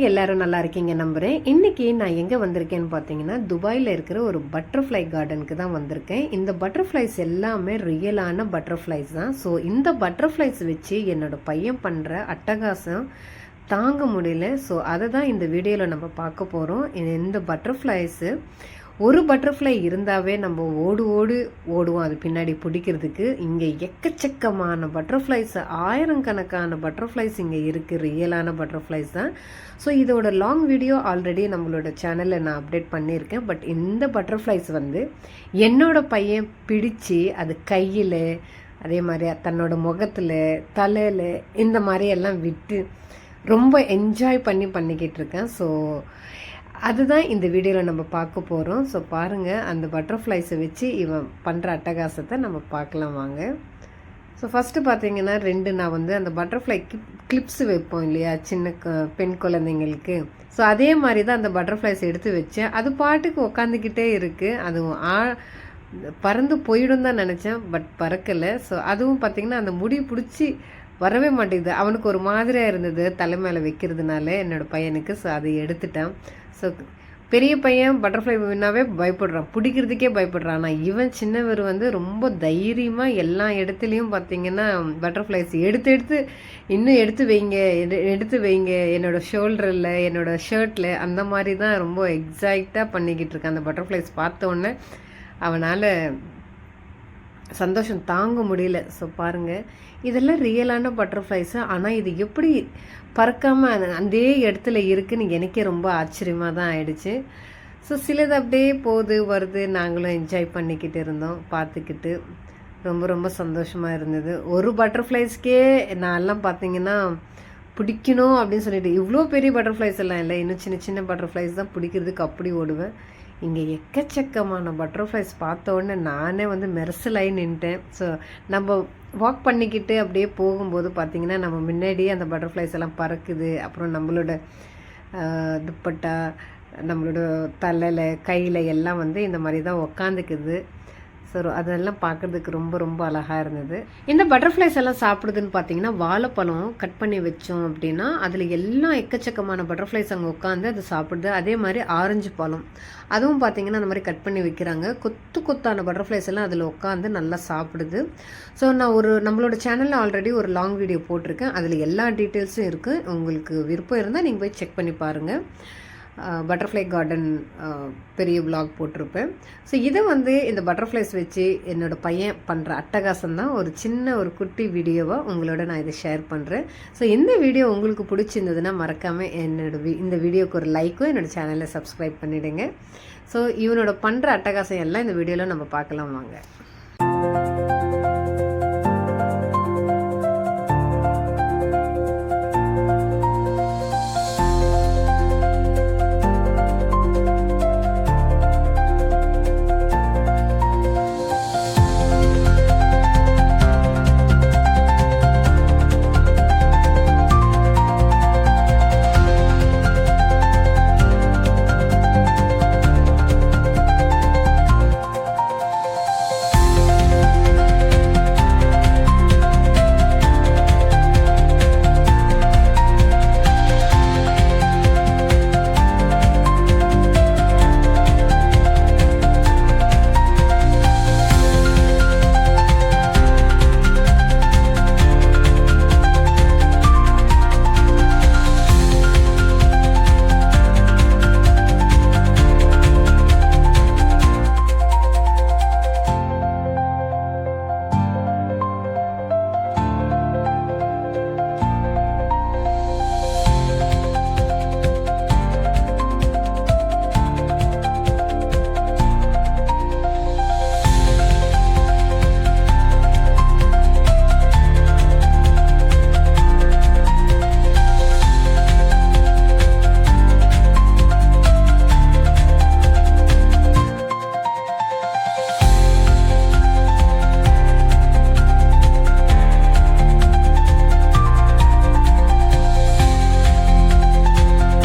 எல்லாரும் நல்லா இருக்கீங்க நம்புகிறேன். இன்றைக்கி நான் எங்கே வந்திருக்கேன்னு பார்த்தீங்கன்னா, துபாயில் இருக்கிற ஒரு பட்டர்ஃப்ளை கார்டனுக்கு தான் வந்திருக்கேன். இந்த பட்டர்ஃப்ளைஸ் எல்லாமே ரியலான பட்டர்ஃப்ளைஸ் தான். ஸோ இந்த பட்டர்ஃப்ளைஸ் வச்சு என்னோடய பையன் பண்ணுற அட்டகாசம் தாங்க முடியல. ஸோ அதை தான் இந்த வீடியோவில் நம்ம பார்க்க போகிறோம். இந்த பட்டர்ஃப்ளைஸு ஒரு பட்டர்ஃப்ளை இருந்தாவே நம்ம ஓடுவோம் அது பின்னாடி பிடிக்கிறதுக்கு. இங்கே எக்கச்சக்கமான பட்டர்ஃப்ளைஸ், ஆயிரக்கணக்கான பட்டர்ஃப்ளைஸ் இங்கே இருக்குது, ரியலான பட்டர்ஃப்ளைஸ் தான். ஸோ இதோட லாங் வீடியோ ஆல்ரெடி நம்மளோட சேனலில் நான் அப்டேட் பண்ணியிருக்கேன். பட் இந்த பட்டர்ஃப்ளைஸ் என்னோட பையன் பிடிச்சி அது கையில், அதே மாதிரி தன்னோட முகத்தில், தலையில் இந்த மாதிரியெல்லாம் விட்டு ரொம்ப என்ஜாய் பண்ணிக்கிட்டு இருக்கேன். ஸோ அதுதான் இந்த வீடியோவில் நம்ம பார்க்க போகிறோம். ஸோ பாருங்கள், அந்த பட்டர்ஃப்ளைஸை வச்சு இவன் பண்ணுற அட்டகாசத்தை நம்ம பார்க்கலாம் வாங்க. ஸோ ஃபஸ்ட்டு பார்த்தீங்கன்னா நான் அந்த பட்டர்ஃப்ளை கிளிப்ஸ் வைப்போம் இல்லையா சின்ன பெண் குழந்தைங்களுக்கு. ஸோ அதே மாதிரி தான் அந்த பட்டர்ஃப்ளைஸ் எடுத்து வச்சேன். அது பாட்டுக்கு உக்காந்துக்கிட்டே இருக்குது. அதுவும் பறந்து போயிடும் தான் நினச்சேன், பட் பறக்கலை. ஸோ அதுவும் பார்த்திங்கன்னா அந்த முடி பிடிச்சி வரவே மாட்டேங்குது. அவனுக்கு ஒரு மாதிரியாக இருந்தது தலை மேலே வைக்கிறதுனால என்னோடய பையனுக்கு. ஸோ அதை எடுத்துட்டான். ஸோ பெரிய பையன் பட்டர்ஃப்ளைனாவே பயப்படுறான், பிடிக்கிறதுக்கே பயப்படுறான். ஆனால் இவன் சின்னவர் ரொம்ப தைரியமாக எல்லா இடத்துலையும் பார்த்திங்கன்னா பட்டர்ஃப்ளைஸ் இன்னும் எடுத்து வைங்க என்னோடய ஷோல்டரில், என்னோடய ஷர்ட்டில், அந்த மாதிரி தான் ரொம்ப எக்ஸைட்டாக பண்ணிக்கிட்டு இருக்கான். அந்த பட்டர்ஃப்ளைஸ் பார்த்தோன்னே அவனால் சந்தோஷம் தாங்க முடியல. ஸோ பாருங்கள், இதெல்லாம் ரியலான பட்டர்ஃப்ளைஸு. ஆனால் இது எப்படி பறக்காமல் அதே இடத்துல இருக்குதுன்னு எனக்கே ரொம்ப ஆச்சரியமாக தான் ஆயிடுச்சு. ஸோ சிலது அப்படியே போகுது வருது, நாங்களும் என்ஜாய் பண்ணிக்கிட்டு இருந்தோம் பார்த்துக்கிட்டு. ரொம்ப சந்தோஷமாக இருந்தது. ஒரு பட்டர்ஃப்ளைஸ்க்கே நான்லாம் பார்த்திங்கன்னா பிடிக்கணும் அப்படின்னு சொல்லிட்டு, இவ்வளோ பெரிய பட்டர்ஃப்ளைஸ் எல்லாம் இல்லை, இன்னும் சின்ன பட்டர்ஃப்ளைஸ் தான் பிடிக்கிறதுக்கு அப்படி ஓடுவேன். இங்கே எக்கச்சக்கமான பட்டர்ஃப்ளைஸ் பார்த்த உடனே நானே மெர்சலாகி நின்ட்டேன். ஸோ நம்ம வாக் பண்ணிக்கிட்டு அப்படியே போகும்போது பார்த்திங்கன்னா நம்ம முன்னாடியே அந்த பட்டர்ஃப்ளைஸ் எல்லாம் பறக்குது. அப்புறம் நம்மளோட துப்பட்டா, நம்மளோட தலையில், கையில் எல்லாம் இந்த மாதிரி தான் உக்காந்துக்குது. ஸோ அதெல்லாம் பார்க்குறதுக்கு ரொம்ப அழகாக இருந்தது. இந்த பட்டர்ஃப்ளைஸ் எல்லாம் சாப்பிடுதுன்னு பார்த்தீங்கன்னா, வாழைப்பழம் கட் பண்ணி வச்சோம் அப்படின்னா அதில் எல்லாம் எக்கச்சக்கமான பட்டர்ஃப்ளைஸ் அங்கே உட்காந்து அது சாப்பிடுது. அதே மாதிரி ஆரஞ்சு பழம், அதுவும் பார்த்தீங்கன்னா அந்த மாதிரி கட் பண்ணி வைக்கிறாங்க. கொத்தான பட்டர்ஃப்ளைஸ் எல்லாம் அதில் உட்காந்து நல்லா சாப்பிடுது. ஸோ நான் நம்மளோட சேனலில் ஆல்ரெடி ஒரு லாங் வீடியோ போட்டிருக்கேன். அதில் எல்லா டீட்டெயில்ஸும் இருக்குது. உங்களுக்கு விருப்பம் இருந்தால் நீங்கள் போய் செக் பண்ணி பாருங்கள். பட்டர்ஃப்ளை கார்டன் பெரிய விலாக் போட்டிருப்பேன். ஸோ இதை இந்த பட்டர்ஃப்ளைஸ் வச்சு என்னோடய பையன் பண்ணுற அட்டகாசம் தான் ஒரு குட்டி வீடியோவாக உங்களோட நான் இதை ஷேர் பண்ணுறேன். ஸோ இந்த வீடியோ உங்களுக்கு பிடிச்சிருந்ததுன்னா மறக்காமல் இந்த வீடியோக்கு ஒரு லைக்கும் என்னோடய சேனலை சப்ஸ்கிரைப் பண்ணிவிடுங்க. ஸோ இவனோட பண்ணுற அட்டகாசம் எல்லாம் இந்த வீடியோவில் நம்ம பார்க்கலாம் வாங்க.